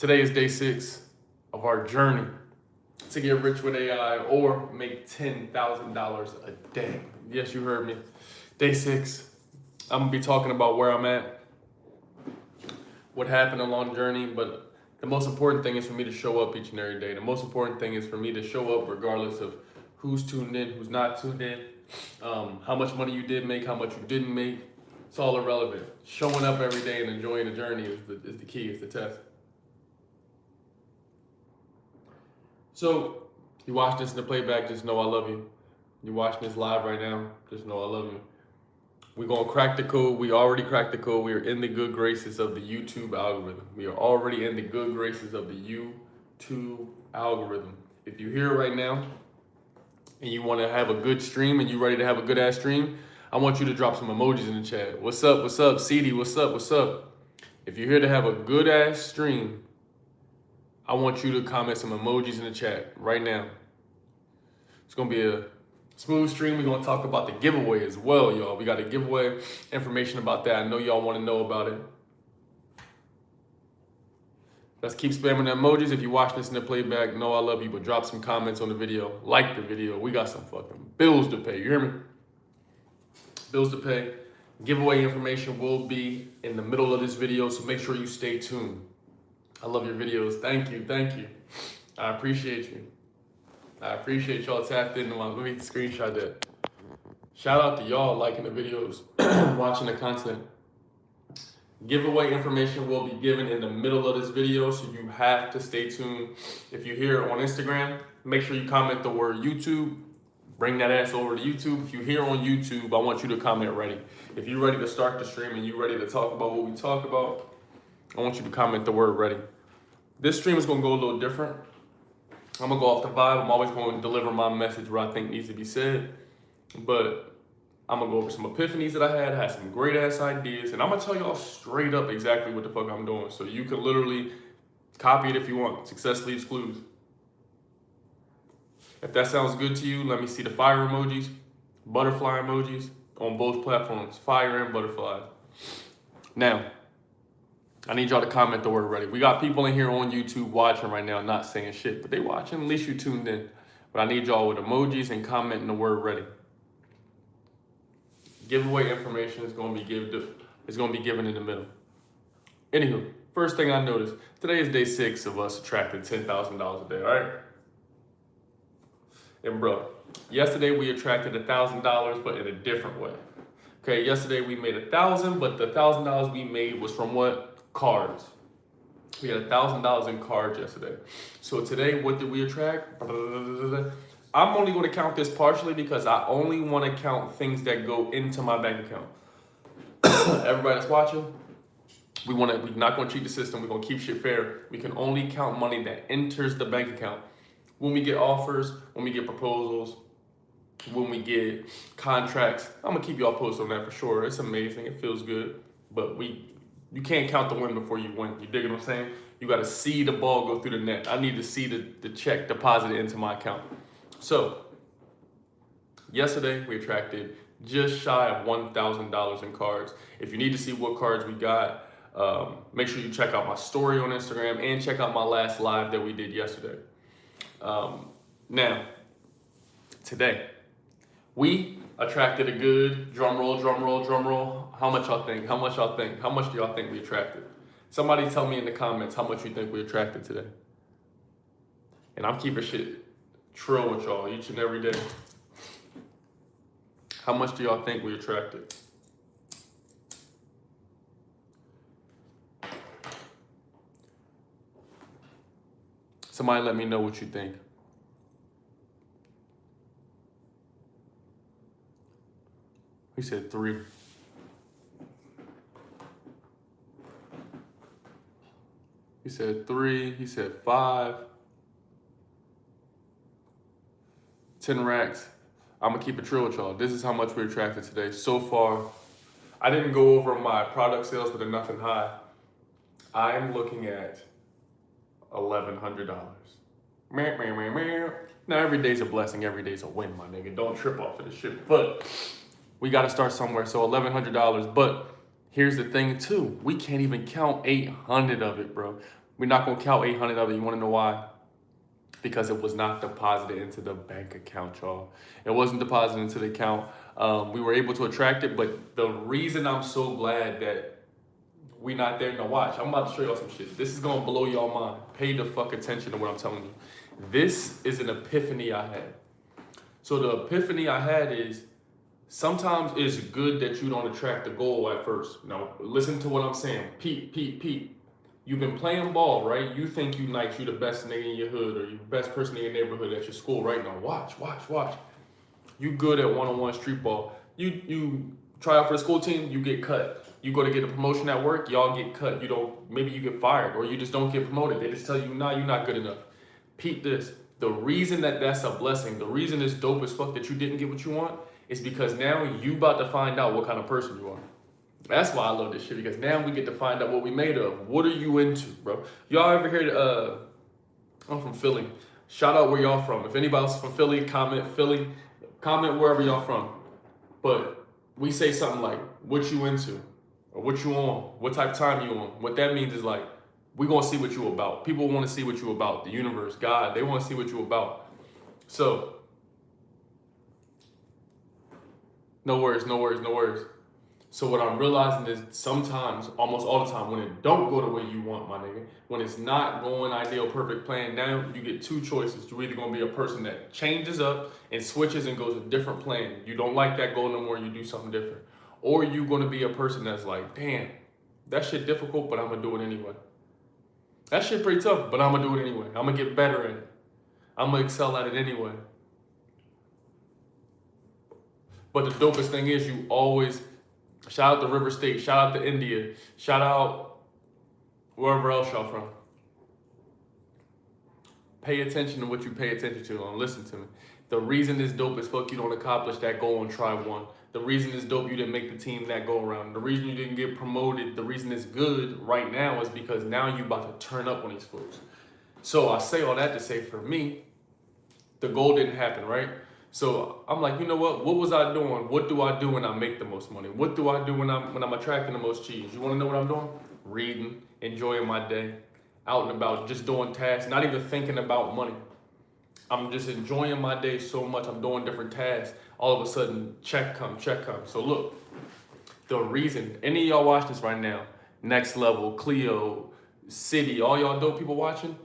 Today is day 6 of our journey to get rich with AI or make $10,000 a day. Yes, you heard me. Day 6. I'm gonna be talking about where I'm at, what happened along the journey, but the most important thing is for me to show up each and every day. The most important thing is for me to show up regardless of who's tuned in, who's not tuned in, how much money you did make, how much you didn't make. It's all irrelevant. Showing up every day and enjoying the journey is the key, is the test. So, you watch this in the playback, just know I love you. You watching this live right now, just know I love you. We're gonna crack the code. We already cracked the code. We are in the good graces of the YouTube algorithm. We are already in the good graces of the YouTube algorithm. If you're here right now and you wanna have a good stream and you ready to have a good ass stream, I want you to drop some emojis in the chat. What's up, what's up? CD, what's up, what's up? If you're here to have a good ass stream, I want you to comment some emojis in the chat right now. It's gonna be a smooth stream. We're gonna talk about the giveaway as well, y'all. We got a giveaway, information about that. I know y'all wanna know about it. Let's keep spamming the emojis. If you watch this in the playback, know I love you, but drop some comments on the video. Like the video. We got some fucking bills to pay. You hear me? Bills to pay. Giveaway information will be in the middle of this video, so make sure you stay tuned. I love your videos. Thank you, thank you. I appreciate you. I appreciate y'all tapped into my, let me screenshot that. Shout out to y'all liking the videos, watching the content. Giveaway information will be given in the middle of this video, so you have to stay tuned. If you're here on Instagram, make sure you comment the word YouTube. Bring that ass over to YouTube. If you're here on YouTube, I want you to comment ready. If you're ready to start the stream and you're ready to talk about what we talk about, I want you to comment the word ready. This stream is gonna go a little different. I'm gonna go off the vibe. I'm always gonna deliver my message where I think needs to be said. But I'm gonna go over some epiphanies that I had some great ass ideas, and I'm gonna tell y'all straight up exactly what the fuck I'm doing. So you can literally copy it if you want. Success leaves clues. If that sounds good to you, let me see the fire emojis, butterfly emojis on both platforms, fire and butterflies. Now, I need y'all to comment the word ready. We got people in here on YouTube watching right now, not saying shit, but they watching, at least you tuned in. But I need y'all with emojis and commenting the word ready. Giveaway information is gonna be given in the middle. Anywho, first thing I noticed, today is day 6 of us attracting $10,000 a day, all right? And bro, yesterday we attracted $1,000, but in a different way. Okay, yesterday we made $1,000, but the $1,000 we made was from what? Cards. We had $1,000 in cards yesterday. So today, what did we attract? I'm only going to count this partially because I only want to count things that go into my bank account. Everybody that's watching, we're not going to cheat the system. We're going to keep shit fair. We can only count money that enters the bank account. When we get offers, when we get proposals, when we get contracts, I'm going to keep y'all posted on that for sure. It's amazing. It feels good. But you can't count the win before you win. You dig what I'm saying? You got to see the ball go through the net. I need to see the check deposited into my account. So, yesterday we attracted just shy of $1,000 in cards. If you need to see what cards we got, make sure you check out my story on Instagram and check out my last live that we did yesterday. Now, today, we attracted a good, drum roll, drum roll, drum roll. How much y'all think? How much y'all think? How much do y'all think we attracted? Somebody tell me in the comments how much you think we attracted today. And I'm keeping shit trill with y'all each and every day. How much do y'all think we attracted? Somebody let me know what you think. He said 3. He said 3. He said 5. 10 racks. I'm gonna keep it true with y'all. This is how much we attracted today. So far, I didn't go over my product sales, but they're nothing high. I'm looking at $1,100. Now, every day's a blessing. Every day's a win, my nigga. Don't trip off of this shit. But we got to start somewhere. So $1,100. But here's the thing, too. We can't even count 800 of it, bro. We're not gonna count 800 of it. You wanna know why? Because it was not deposited into the bank account, y'all. It wasn't deposited into the account. We were able to attract it, but the reason I'm so glad that we not there, now watch, I'm about to show y'all some shit. This is gonna blow y'all mind. Pay the fuck attention to what I'm telling you. This is an epiphany I had. So the epiphany I had is sometimes it's good that you don't attract the goal at first. Now, listen to what I'm saying. Pete. You've been playing ball, right? You think you nice, you the best nigga in your hood, or you the best person in your neighborhood at your school right now. Watch. You good at one-on-one street ball. You try out for the school team, you get cut. You go to get a promotion at work, y'all get cut. You don't, maybe you get fired, or you just don't get promoted. They just tell you, nah, you're not good enough. Peep this. The reason that that's a blessing, the reason it's dope as fuck that you didn't get what you want, is because now you about to find out what kind of person you are. That's why I love this shit, because now we get to find out what we made of. What are you into, bro? Y'all ever heard, I'm from Philly. Shout out where y'all from. If anybody's from Philly, comment wherever y'all from. But we say something like, what you into? Or what you on? What type of time you on? What that means is like, we gonna see what you about. People wanna see what you about. The universe, God, they wanna see what you about. So, no worries. So what I'm realizing is sometimes, almost all the time, when it don't go the way you want, my nigga, when it's not going ideal, perfect plan, now you get two choices. You're either gonna be a person that changes up and switches and goes a different plan. You don't like that goal no more, you do something different. Or you're gonna be a person that's like, damn, that shit difficult, but I'm gonna do it anyway. That shit pretty tough, but I'm gonna do it anyway. I'm gonna get better at it. I'm gonna excel at it anyway. But the dopest thing is you always, shout out to River State, shout out to India, shout out wherever else y'all from. Pay attention to what you pay attention to and listen to me. The reason it's dope is fuck you don't accomplish that goal and try one. The reason it's dope you didn't make the team that go around. The reason you didn't get promoted, the reason it's good right now is because now you about to turn up on these folks. So I say all that to say for me, the goal didn't happen, right? So I'm like, you know what was I doing? What do I do when I make the most money? What do I do when I'm attracting the most cheese? You wanna know what I'm doing? Reading, enjoying my day, out and about, just doing tasks, not even thinking about money. I'm just enjoying my day so much. I'm doing different tasks. All of a sudden, check comes. So look, the reason, any of y'all watch this right now, Next Level, Cleo, City, all y'all dope people watching,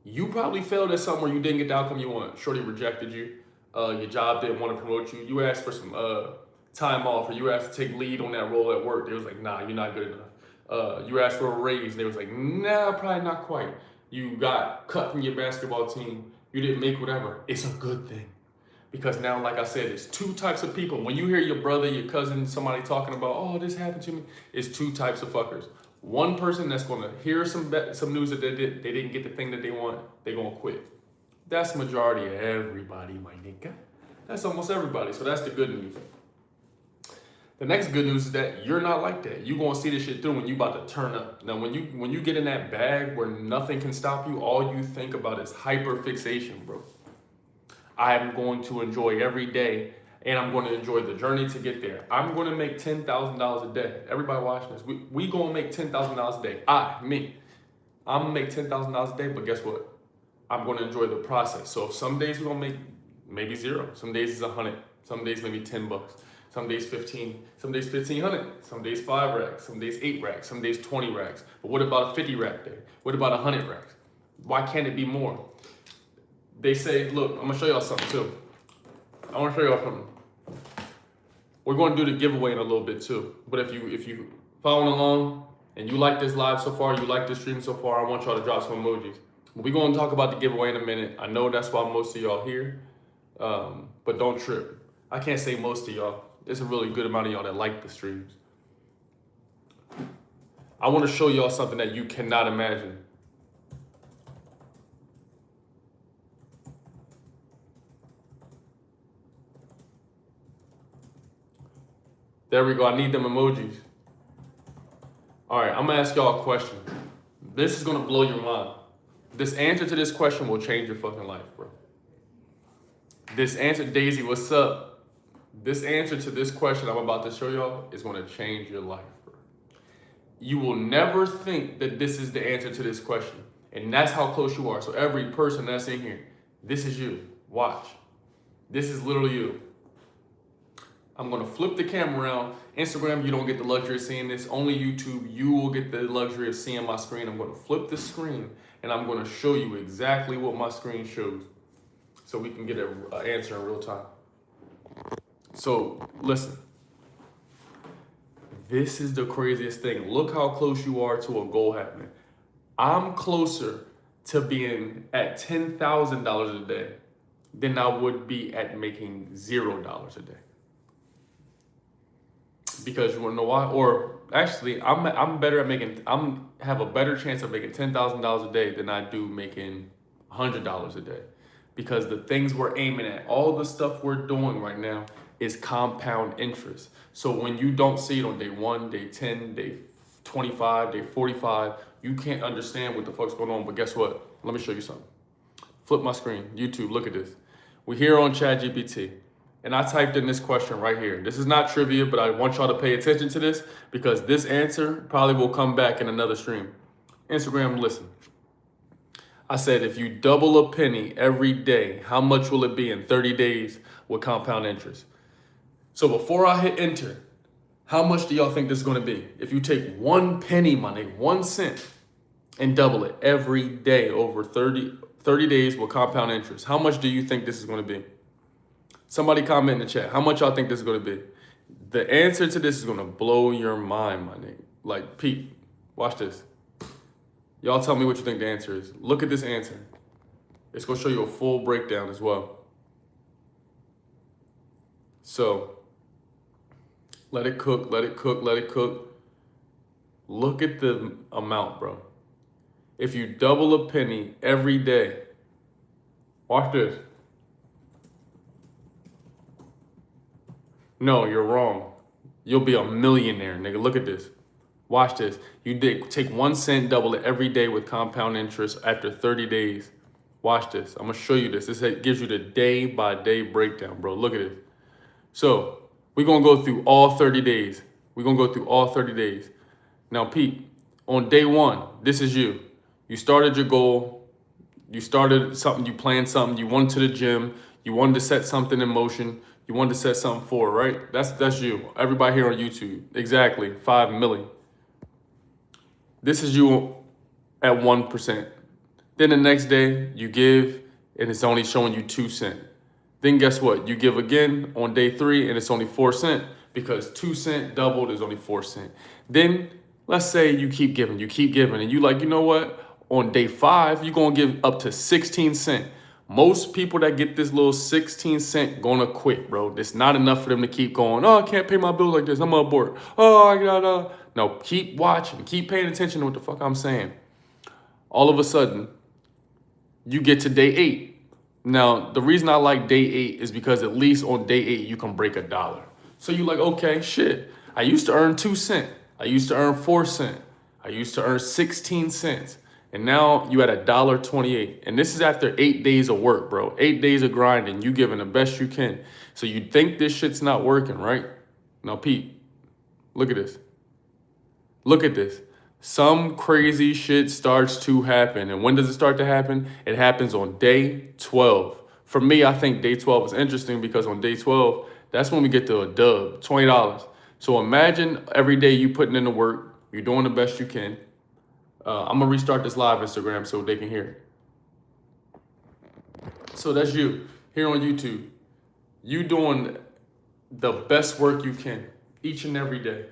you probably failed at something where you didn't get the outcome you want. Shorty rejected you. Your job didn't want to promote you. You asked for some time off, or you asked to take lead on that role at work. They was like, nah, you're not good enough. You asked for a raise. They was like, nah, probably not quite. You got cut from your basketball team. You didn't make whatever. It's a good thing. Because now, like I said, it's two types of people. When you hear your brother, your cousin, somebody talking about, oh, this happened to me, it's two types of fuckers. One person that's gonna hear some news that they didn't get the thing that they want, they gonna quit. That's majority of everybody, my nigga. That's almost everybody, so that's the good news. The next good news is that you're not like that. You're gonna see this shit through when you about to turn up. Now, when you get in that bag where nothing can stop you, all you think about is hyperfixation, bro. I'm going to enjoy every day, and I'm going to enjoy the journey to get there. I'm going to make $10,000 a day. Everybody watching this, we going to make $10,000 a day. I'm going to make $10,000 a day, but guess what? I'm going to enjoy the process. So if some days we're going to make maybe zero, some days it's 100, some days maybe $10, some days 15, some days 1,500, some days 5 racks, some days 8 racks, some days 20 racks. But what about a 50 rack day? What about 100 racks? Why can't it be more? They say, look, I'm gonna show y'all something too. I wanna show y'all something. We're gonna do the giveaway in a little bit too. But if you following along and you like this live so far, you like this stream so far, I want y'all to drop some emojis. We're gonna talk about the giveaway in a minute. I know that's why most of y'all here, but don't trip. I can't say most of y'all. There's a really good amount of y'all that like the streams. I wanna show y'all something that you cannot imagine. There we go, I need them emojis. All right, I'm gonna ask y'all a question. This is gonna blow your mind. This answer to this question will change your fucking life, bro. This answer, Daisy, what's up? This answer to this question I'm about to show y'all is gonna change your life, bro. You will never think that this is the answer to this question. And that's how close you are. So every person that's in here, this is you. Watch. This is literally you. I'm gonna flip the camera around. Instagram, you don't get the luxury of seeing this. Only YouTube, you will get the luxury of seeing my screen. I'm gonna flip the screen and I'm gonna show you exactly what my screen shows so we can get an answer in real time. So listen, this is the craziest thing. Look how close you are to a goal happening. I'm closer to being at $10,000 a day than I would be at making $0 a day. Because you wanna know why? Or actually, I'm better at making. Have a better chance of making $10,000 a day than I do making $100 a day. Because the things we're aiming at, all the stuff we're doing right now, is compound interest. So when you don't see it on day 1, day 10, day 25, day 45, you can't understand what the fuck's going on. But guess what? Let me show you something. Flip my screen. YouTube, look at this. We're here on ChatGPT. And I typed in this question right here. This is not trivia, but I want y'all to pay attention to this because this answer probably will come back in another stream. Instagram, listen. I said, if you double a penny every day, how much will it be in 30 days with compound interest? So before I hit enter, how much do y'all think this is gonna be? If you take 1 penny, money, 1 cent, and double it every day over 30 days with compound interest, how much do you think this is gonna be? Somebody comment in the chat. How much y'all think this is gonna be? The answer to this is gonna blow your mind, my nigga. Like, Pete, watch this. Y'all tell me what you think the answer is. Look at this answer. It's gonna show you a full breakdown as well. So, let it cook, let it cook, let it cook. Look at the amount, bro. If you double a penny every day, watch this. No, you're wrong. You'll be a millionaire, nigga. Look at this. Watch this. You take 1 cent, double it every day with compound interest after 30 days. Watch this. I'm gonna show you this. This gives you the day by day breakdown, bro. Look at it. So we're gonna go through all 30 days. We're gonna go through all 30 days. Now, Pete, on day 1, this is you. You started your goal. You started something, you planned something, you went to the gym, you wanted to set something in motion. You wanted to set something forward, right? That's you. Everybody here on YouTube. Exactly. 5 million. This is you at 1%. Then the next day you give and it's only showing you 2 cents. Then guess what? You give again on day 3 and it's only 4 cents because 2 cents doubled is only 4 cents. Then let's say you keep giving and you like, you know what? On day 5, you're gonna give up to 16 cents. Most people that get this little 16 cent gonna quit, bro. It's not enough for them to keep going. Oh, I can't pay my bills like this. I'm on board. Oh, I gotta. No, keep watching. Keep paying attention to what the fuck I'm saying. All of a sudden, you get to day 8. Now, the reason I like day 8 is because at least on day 8, you can break $1. So you like, okay, shit. I used to earn 2 cents. I used to earn 4 cents. I used to earn 16 cents. And now you at $1.28. And this is after 8 days of work, bro. 8 days of grinding. You giving the best you can. So you think this shit's not working, right? Now, Pete, look at this. Look at this. Some crazy shit starts to happen. And when does it start to happen? It happens on day 12. For me, I think day 12 is interesting because on day 12, that's when we get to a dub, $20. So imagine every day you putting in the work. You're doing the best you can. I'm gonna restart this live Instagram so they can hear it. So that's you here on YouTube. You doing the best work you can each and every day.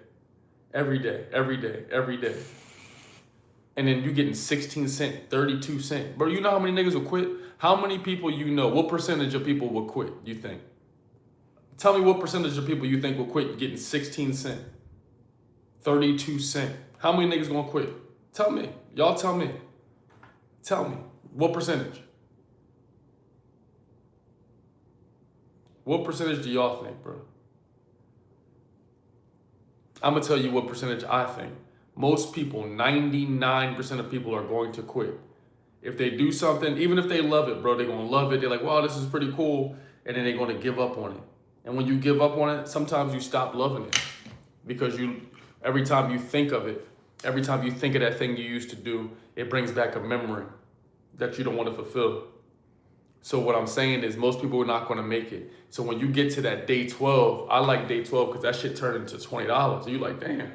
Every day, every day, every day. And then you getting 16 cents, 32 cents. Bro, you know how many niggas will quit? How many people you know? What percentage of people will quit, you think? Tell me what percentage of people you think will quit getting 16 cents, 32 cents. How many niggas gonna quit? Tell me. Y'all tell me. Tell me. What percentage? What percentage do y'all think, bro? I'm going to tell you what percentage I think. Most people, 99% of people are going to quit. If they do something, even if they love it, bro, they're going to love it. They're like, wow, this is pretty cool. And then they're going to give up on it. And when you give up on it, sometimes you stop loving it. Because every time you think of it, Every time you think of that thing you used to do, it brings back a memory that you don't want to fulfill. So what I'm saying is most people are not going to make it. So when you get to that day 12, I like day 12 because that shit turned into $20. And you like, damn,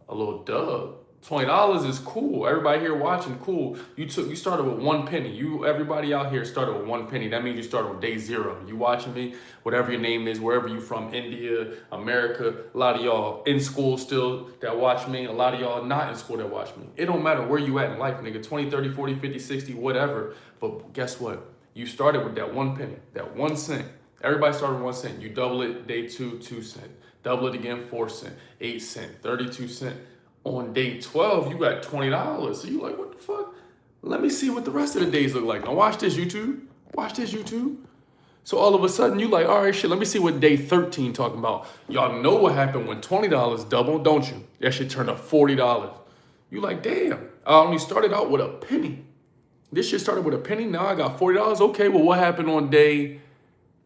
a little dub. $20 is cool. Everybody here watching, cool. You started with 1 penny. Everybody out here started with 1 penny. That means you started with day 0. You watching me, whatever your name is, wherever you from, India, America. A lot of y'all in school still that watch me. A lot of y'all not in school that watch me. It don't matter where you at in life, nigga. 20, 30, 40, 50, 60, whatever. But guess what? You started with that 1 penny, that 1 cent. Everybody started with 1 cent. You double it, day 2, 2 cents. Double it again, 4 cents, 8 cents, 32 cents. On day 12, you got $20. So you like, what the fuck? Let me see what the rest of the days look like. Now watch this, YouTube. Watch this, YouTube. So all of a sudden, you like, all right, shit, let me see what day 13 talking about. Y'all know what happened when $20 doubled, don't you? That shit turned to $40. You like, damn, I only started out with a penny. This shit started with a penny, now I got $40. Okay, well, what happened on day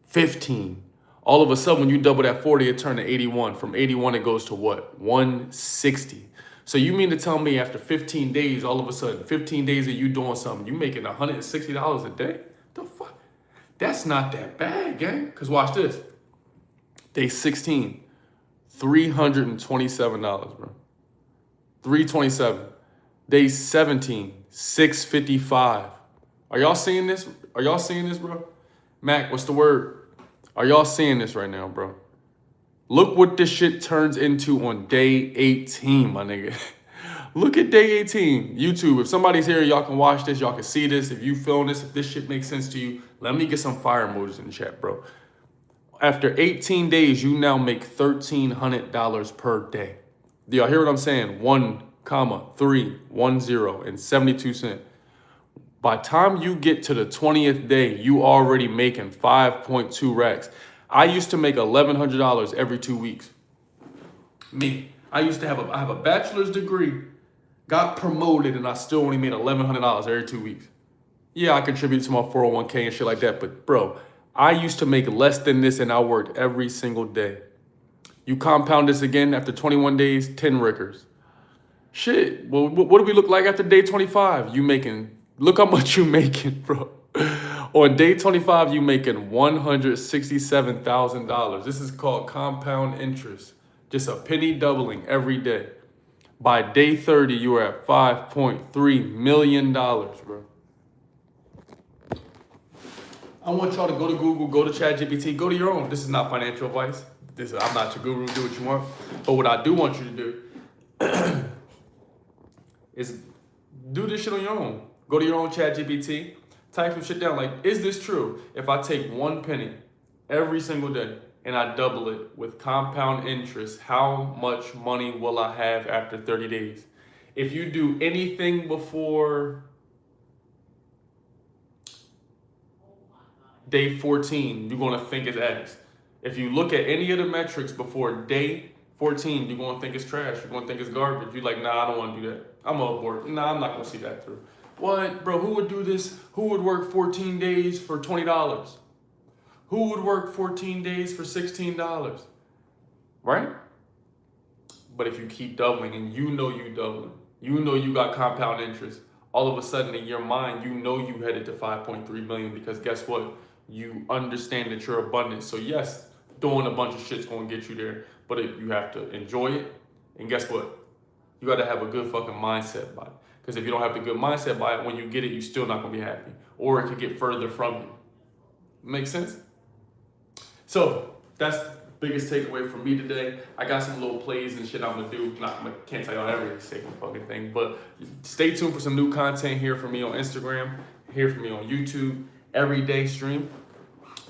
15? All of a sudden, when you double that 40, it turned to 81. From 81, it goes to what? 160. So you mean to tell me after 15 days, all of a sudden, 15 days of you doing something, you making $160 a day? The fuck? That's not that bad, gang. Because watch this. Day 16, $327, bro. $327. Day 17, $655. Are y'all seeing this? Are y'all seeing this, bro? Mac, what's the word? Are y'all seeing this right now, bro? Look what this shit turns into on day 18, my nigga. Look at day 18. YouTube, if somebody's here, y'all can watch this, y'all can see this. If you feeling this, if this shit makes sense to you, let me get some fire emojis in the chat, bro. After 18 days, you now make $1,300 per day. Do y'all hear what I'm saying? 1,310 and 72 cents. By time you get to the 20th day, you already making 5.2 racks. I used to make $1,100 every 2 weeks. Me, I used to have I have a bachelor's degree, got promoted, and I still only made $1,100 every 2 weeks. Yeah, I contributed to my 401k and shit like that, but bro, I used to make less than this and I worked every single day. You compound this again after 21 days, 10 rickers. Shit, well, what do we look like after day 25? You making, look how much you making, bro. On day 25, you making $167,000. This is called compound interest. Just a penny doubling every day. By day 30, you are at $5.3 million, bro. I want y'all to go to Google, go to ChatGPT, go to your own. This is not financial advice. I'm not your guru, do what you want. But what I do want you to do is do this shit on your own. Go to your own ChatGPT. Type some shit down like, is this true? If I take 1 penny every single day and I double it with compound interest, how much money will I have after 30 days? If you do anything before day 14, you're gonna think it's X. If you look at any of the metrics before day 14, you're gonna think it's trash. You're gonna think it's garbage. You're like, nah, I don't wanna do that. I'm aboard. Nah, I'm not gonna see that through. What, bro, who would do this? Who would work 14 days for $20? Who would work 14 days for $16? Right? But if you keep doubling and you know you doubling, you know you got compound interest, all of a sudden in your mind, you know you headed to 5.3 million because guess what? You understand that you're abundant. So yes, doing a bunch of shit's gonna get you there, but you have to enjoy it. And guess what? You gotta have a good fucking mindset by it. Because if you don't have the good mindset by it, when you get it, you're still not gonna be happy. Or it could get further from you. Make sense? So that's the biggest takeaway from me today. I got some little plays and shit I'm gonna do. Can't tell y'all every single fucking thing, but stay tuned for some new content here from me on Instagram, here from me on YouTube, everyday stream.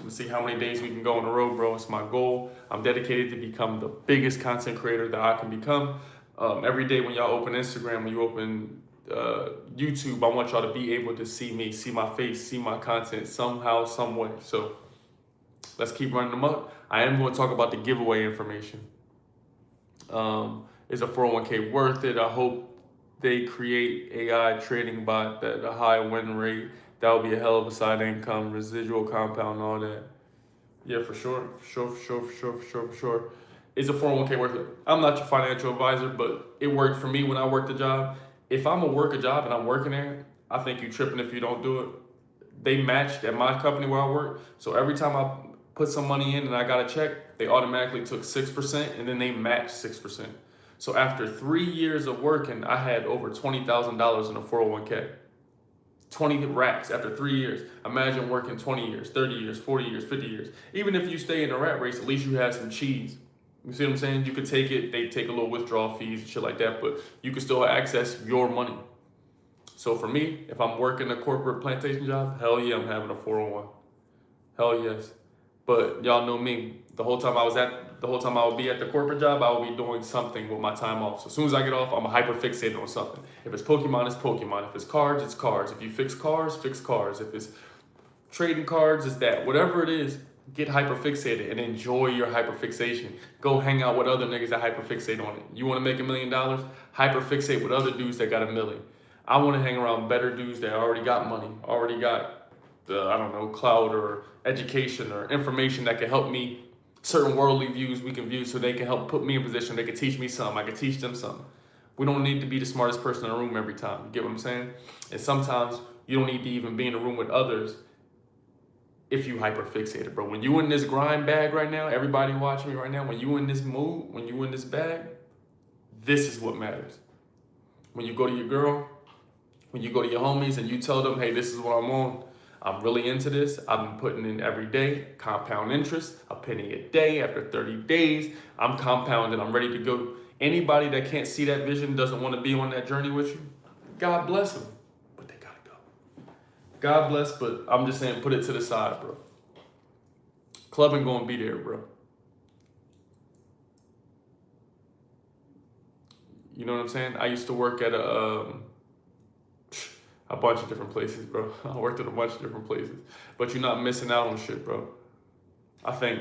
Let's see how many days we can go on the road, bro. It's my goal. I'm dedicated to become the biggest content creator that I can become. Every day when y'all open Instagram, when you open YouTube, I want y'all to be able to see me, see my face, see my content somehow, some way. So let's keep running them up. I am going to talk about the giveaway information. Is a 401k worth it? I hope they create AI trading bot that a high win rate. That would be a hell of a side income, residual compound, all that. Yeah, for sure. is a 401k worth it? I'm not your financial advisor, but it worked for me when I worked the job. If I'm gonna work a job and I'm working there, I think you tripping if you don't do it. They matched at my company where I work. So every time I put some money in and I got a check, they automatically took 6% and then they matched 6%. So after 3 years of working, I had over $20,000 in a 401k. 20 racks after 3 years. Imagine working 20 years, 30 years, 40 years, 50 years. Even if you stay in the rat race, at least you have some cheese. You see what I'm saying? You could take it, they take a little withdrawal fees and shit like that, but you can still access your money. So for me, if I'm working a corporate plantation job, hell yeah, I'm having a 401. Hell yes. But y'all know me. The whole time I would be at the corporate job, I would be doing something with my time off. So as soon as I get off, I'm hyper fixated on something. If it's Pokemon, it's Pokemon. If it's cards, it's cards. If you fix cars, fix cars. If it's trading cards, it's that. Whatever it is, get hyper fixated and enjoy your hyper fixation. Go hang out with other niggas that hyper fixate on it. You want to make $1 million? Hyper fixate with other dudes that got $1 million. I want to hang around better dudes that already got money, already got clout or education or information that can help me, certain worldly views we can view so they can help put me in position. They can teach me something. I can teach them something. We don't need to be the smartest person in the room every time. You get what I'm saying? And sometimes you don't need to even be in a room with others if you hyper fixated, bro. When you in this grind bag right now, everybody watching me right now, when you in this mood, when you in this bag, this is what matters. When you go to your girl, when you go to your homies and you tell them, hey, this is what I'm on. I'm really into this. I've been putting in every day, compound interest, a penny a day. After 30 days, I'm compounding. I'm ready to go. Anybody that can't see that vision, doesn't want to be on that journey with you, God bless them, but they gotta go. God bless, but I'm just saying, put it to the side, bro. Clubbing gonna be there, bro. You know what I'm saying? I used to work at a bunch of different places, bro. I worked at a bunch of different places. But you're not missing out on shit, bro. I think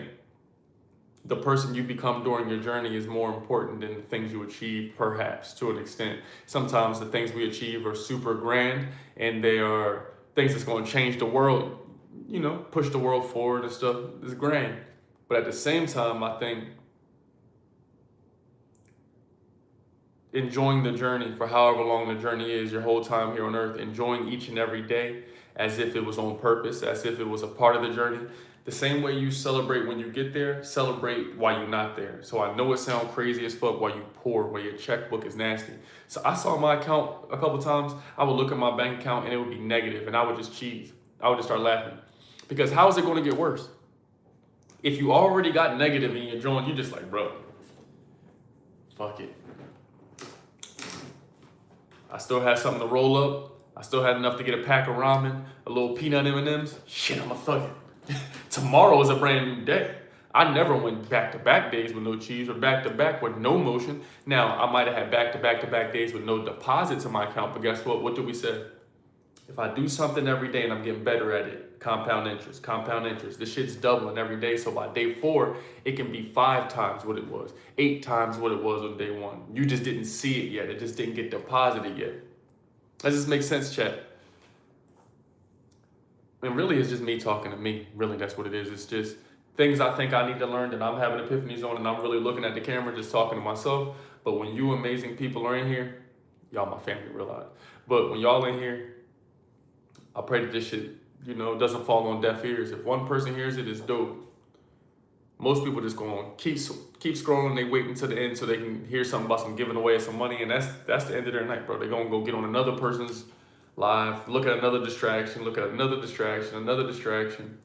the person you become during your journey is more important than the things you achieve, perhaps, to an extent. Sometimes the things we achieve are super grand, and they are things that's going to change the world, you know, push the world forward and stuff. It's grand. But at the same time, I think enjoying the journey for however long the journey is, your whole time here on earth, enjoying each and every day as if it was on purpose, as if it was a part of the journey. The same way you celebrate when you get there, celebrate while you're not there. So I know it sounds crazy as fuck while you poor, while your checkbook is nasty. So I saw my account a couple times. I would look at my bank account and it would be negative and I would just cheese. I would just start laughing. Because how is it going to get worse? If you already got negative in your joint, you're just like, bro, fuck it. I still had something to roll up. I still had enough to get a pack of ramen, a little peanut M&Ms. Shit, I'm a thug it. Tomorrow is a brand new day. I never went back-to-back days with no cheese or back-to-back with no motion. Now, I might have had back-to-back days with no deposits in my account, but guess what? What did we say? If I do something every day and I'm getting better at it, compound interest, compound interest. This shit's doubling every day. So by day 4, it can be 5 times what it was, 8 times what it was on day 1. You just didn't see it yet. It just didn't get deposited yet. Does this make sense, chat? And really, it's just me talking to me. Really, that's what it is. It's just things I think I need to learn that I'm having epiphanies on, and I'm really looking at the camera, just talking to myself. But when you amazing people are in here, y'all my family, realize. But when y'all in here, I pray that this shit, you know, doesn't fall on deaf ears. If one person hears it, it's dope. Most people just go on, keep scrolling. They wait until the end so they can hear something about some giving away some money, and that's the end of their night, bro. They're gonna go get on another person's live, look at another distraction, another distraction.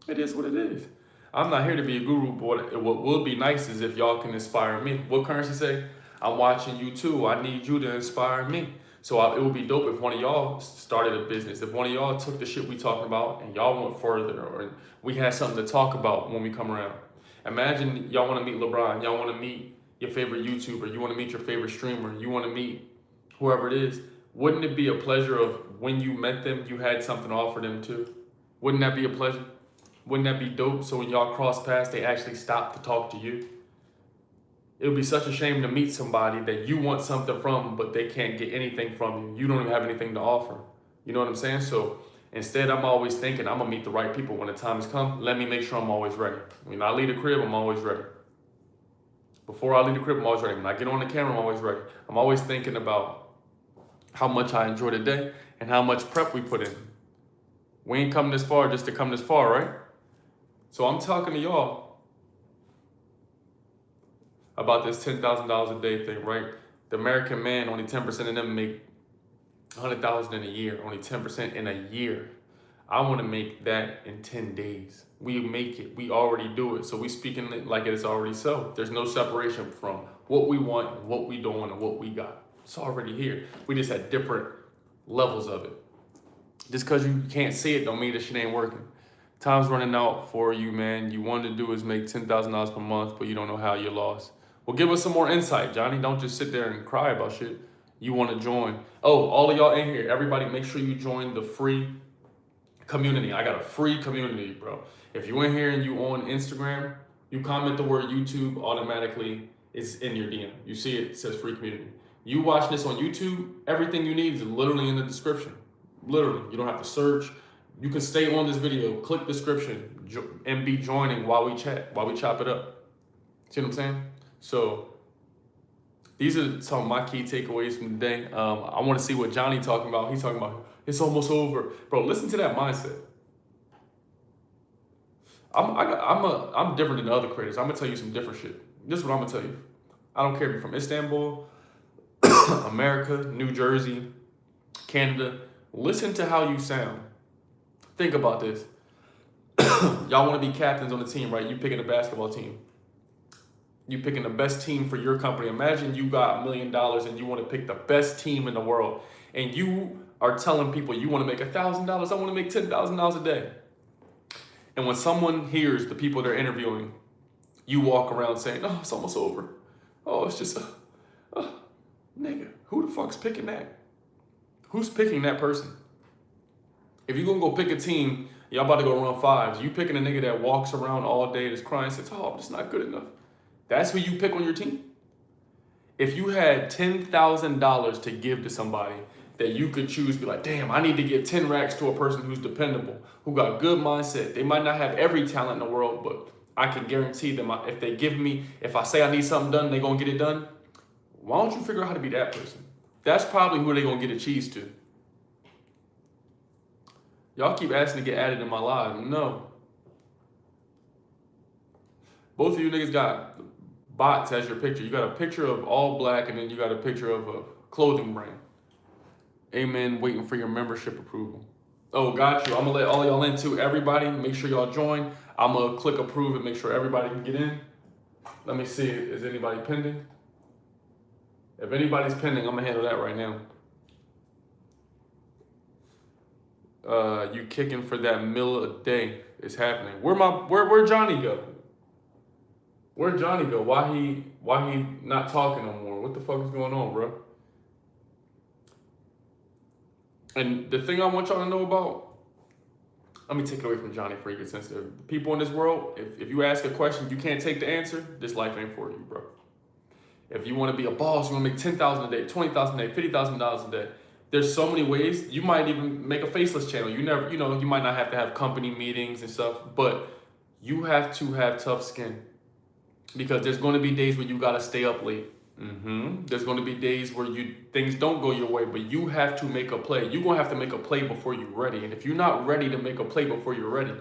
It is what it is. I'm not here to be a guru, but what would be nice is if y'all can inspire me. What Currency say? I'm watching you too. I need you to inspire me. So it would be dope if one of y'all started a business, if one of y'all took the shit we talking about and y'all went further, or we had something to talk about when we come around. Imagine y'all want to meet LeBron, y'all want to meet your favorite YouTuber, you want to meet your favorite streamer, you want to meet whoever it is. Wouldn't it be a pleasure of when you met them, you had something to offer them too? Wouldn't that be a pleasure? Wouldn't that be dope? So when y'all cross paths, they actually stop to talk to you. It would be such a shame to meet somebody that you want something from, but they can't get anything from you. You don't even have anything to offer. You know what I'm saying? So instead, I'm always thinking, I'm going to meet the right people when the time has come. Let me make sure I'm always ready. When I leave the crib, I'm always ready. Before I leave the crib, I'm always ready. When I get on the camera, I'm always ready. I'm always thinking about how much I enjoy the day and how much prep we put in. We ain't come this far just to come this far, right? So I'm talking to y'all about this $10,000 a day thing, right? The American man, only 10% of them make $100,000 in a year, only 10% in a year. I want to make that in 10 days. We make it. We already do it. So we speaking it like it's already so. There's no separation from what we want and what we doing and what we got. It's already here. We just had different levels of it. Just because you can't see it don't mean this shit ain't working. Time's running out for you, man. You want to do is make $10,000 per month, but you don't know how you're lost. Well, give us some more insight, Johnny. Don't just sit there and cry about shit. You want to join. Oh, all of y'all in here, everybody, make sure you join the free community. I got a free community, bro. If you in here and you on Instagram, you comment the word YouTube, automatically it's in your DM. You see it says free community. You watch this on YouTube, everything you need is literally in the description. Literally, you don't have to search. You can stay on this video, click description, and be joining while we chat, while we chop it up. See what I'm saying? So these are some of my key takeaways from the day. I want to see what Johnny talking about. He's talking about it's almost over, bro. Listen to that mindset. I'm different than the other creators. I'm gonna tell you some different shit. This is what I'm gonna tell you. I don't care if you're from Istanbul, America, New Jersey, Canada. Listen to how you sound. Think about this. Y'all want to be captains on the team, right? You picking a basketball team. You picking the best team for your company. Imagine you got $1 million and you want to pick the best team in the world, and you are telling people you want to make $1,000. I want to make $10,000 a day. And when someone hears the people they're interviewing, you walk around saying, "Oh, it's almost over. Oh, it's just, nigga, who the fuck's picking that? Who's picking that person? If you're gonna go pick a team, y'all about to go run fives. You picking a nigga that walks around all day, that's crying, says, "Oh, I'm just not good enough." That's who you pick on your team. If you had $10,000 to give to somebody that you could choose, be like, damn, I need to give 10 racks to a person who's dependable, who got good mindset. They might not have every talent in the world, but I can guarantee them if they give me, if I say I need something done, they're gonna get it done. Why don't you figure out how to be that person? That's probably who they're gonna get a cheese to. Y'all keep asking to get added in my live. No. Both of you niggas got bots as your picture. You got a picture of all black, and then you got a picture of a clothing brand. Amen. Waiting for your membership approval. Oh, got you. I'm gonna let all y'all in too. Everybody, make sure y'all join. I'm gonna click approve and make sure everybody can get in. Let me see. Is anybody pending? If anybody's pending, I'm gonna handle that right now. You kicking for that mill a day is happening. Where Johnny go? Where'd Johnny go? Why he not talking no more? What the fuck is going on, bro? And the thing I want y'all to know about, let me take it away from Johnny before he gets sensitive. People in this world, if you ask a question, you can't take the answer, this life ain't for you, bro. If you want to be a boss, you want to make $10,000 a day, $20,000 a day, $50,000 a day. There's so many ways. You might even make a faceless channel. You might not have to have company meetings and stuff, but you have to have tough skin, because there's going to be days where you got to stay up late. There's going to be days where things don't go your way, but you have to make a play. You're going to have to make a play before you're ready. And if you're not ready to make a play before you're ready,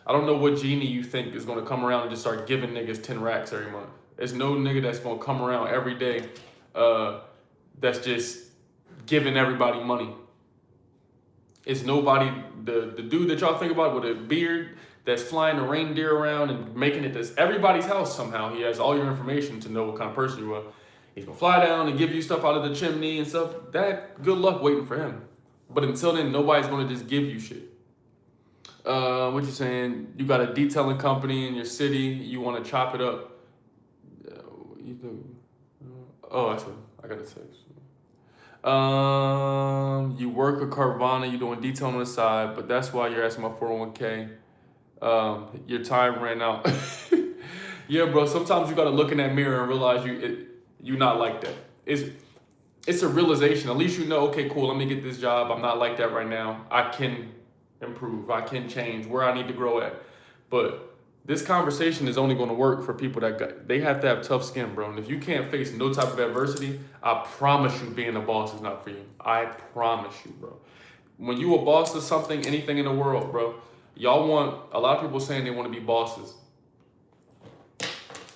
I don't know what genie you think is going to come around and just start giving niggas 10 racks every month. There's no nigga that's going to come around every day that's just giving everybody money. It's nobody, the dude that y'all think about with a beard that's flying a reindeer around and making it this everybody's house somehow. He has all your information to know what kind of person you are. He's gonna fly down and give you stuff out of the chimney and stuff. That, good luck waiting for him. But until then, nobody's gonna just give you shit. What you saying? You got a detailing company in your city. You want to chop it up. Oh, I got a text. You work at Carvana. You're doing detailing on the side, but that's why you're asking my 401k. Your time ran out. Yeah, bro. Sometimes you gotta look in that mirror and realize you're not like that. It's a realization. At least you know, okay, cool. Let me get this job. I'm not like that right now. I can improve. I can change where I need to grow at. But This conversation is only going to work for people they have to have tough skin, bro. And if you can't face no type of adversity, I promise you being a boss is not for you. I promise you, bro. When you a boss of something, anything in the world, bro, a lot of people saying they want to be bosses.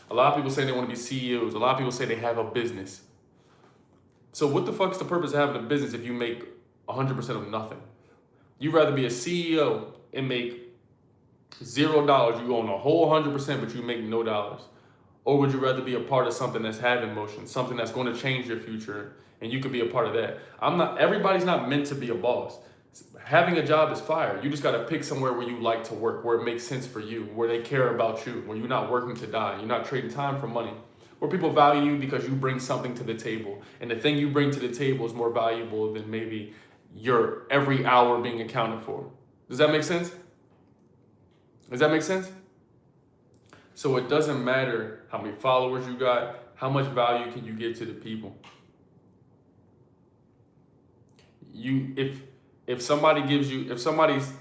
A lot of people say they want to be CEOs. A lot of people say they have a business. So what the fuck is the purpose of having a business if you make 100% of nothing? You'd rather be a CEO and make $0. You own a whole 100%, but you make no dollars. Or would you rather be a part of something that's having motion, something that's going to change your future, and you could be a part of that? Everybody's not meant to be a boss. Having a job is fire. You just got to pick somewhere where you like to work, where it makes sense for you, where they care about you, where you're not working to die, you're not trading time for money, where people value you because you bring something to the table. And the thing you bring to the table is more valuable than maybe your every hour being accounted for. Does that make sense? Does that make sense? So it doesn't matter how many followers you got, how much value can you give to the people. If somebody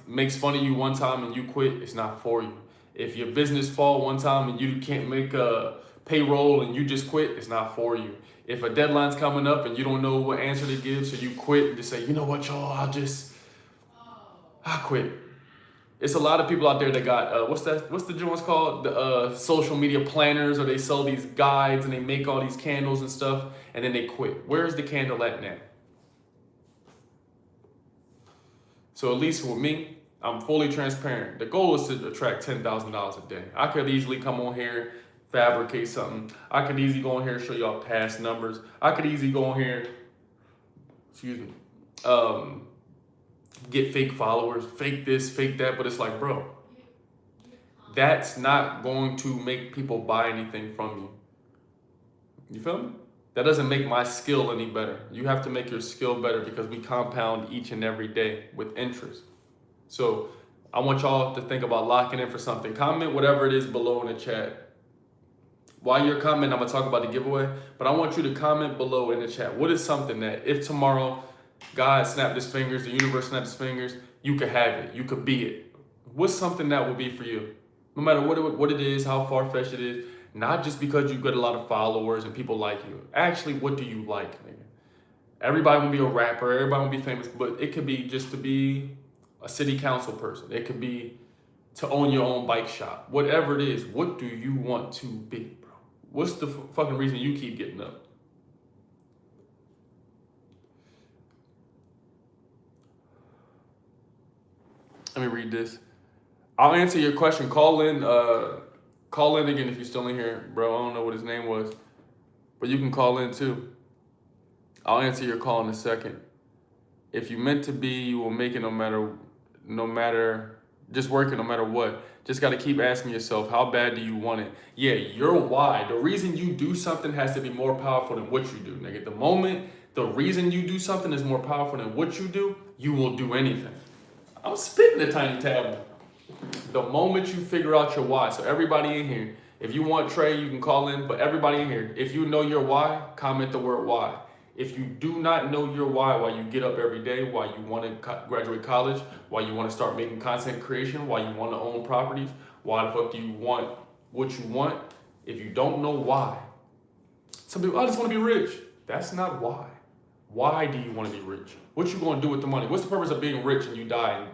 makes fun of you one time and you quit, it's not for you. If your business fall one time and you can't make a payroll and you just quit, it's not for you. If a deadline's coming up and you don't know what answer to give, so you quit and just say, you know what, y'all, I'll quit. It's a lot of people out there that got, what's the joints called? The social media planners, or they sell these guides and they make all these candles and stuff, and then they quit. Where's the candle at now? So at least with me, I'm fully transparent. The goal is to attract $10,000 a day. I could easily come on here, fabricate something. I could easily go on here and show y'all past numbers. I could easily go on here, get fake followers, fake this, fake that, but it's like, bro, that's not going to make people buy anything from you. You feel me? That doesn't make my skill any better. You have to make your skill better because we compound each and every day with interest. So I want y'all to think about locking in for something. Comment whatever it is below in the chat. While you're commenting, I'm gonna talk about the giveaway, but I want you to comment below in the chat. What is something that if tomorrow God snapped his fingers, the universe snapped his fingers, you could have it, you could be it? What's something that would be for you? No matter what it is, how far-fetched it is, not just because you get a lot of followers and people like you. Actually, what do you like, nigga? Everybody will be a rapper, everybody will be famous, but it could be just to be a city council person. It could be to own your own bike shop. Whatever it is, what do you want to be, bro? What's the fucking reason you keep getting up? Let me read this. I'll answer your question. Call in again if you're still in here, bro. I don't know what his name was, but you can call in too. I'll answer your call in a second. If you meant to be, you will make it no matter, just working no matter what. Just got to keep asking yourself, how bad do you want it? Yeah, your why. The reason you do something has to be more powerful than what you do, nigga. The moment the reason you do something is more powerful than what you do, you will do anything. I'm spitting a tiny tablet. The moment you figure out your why, so everybody in here, if you want Trey, you can call in, but everybody in here, if you know your why, comment the word why. If you do not know your why you get up every day, why you want to graduate college, why you want to start making content creation, why you want to own properties, why the fuck do you want what you want? If you don't know why, some people, I just want to be rich. That's not why. Why do you want to be rich? What you going to do with the money? What's the purpose of being rich and you die? And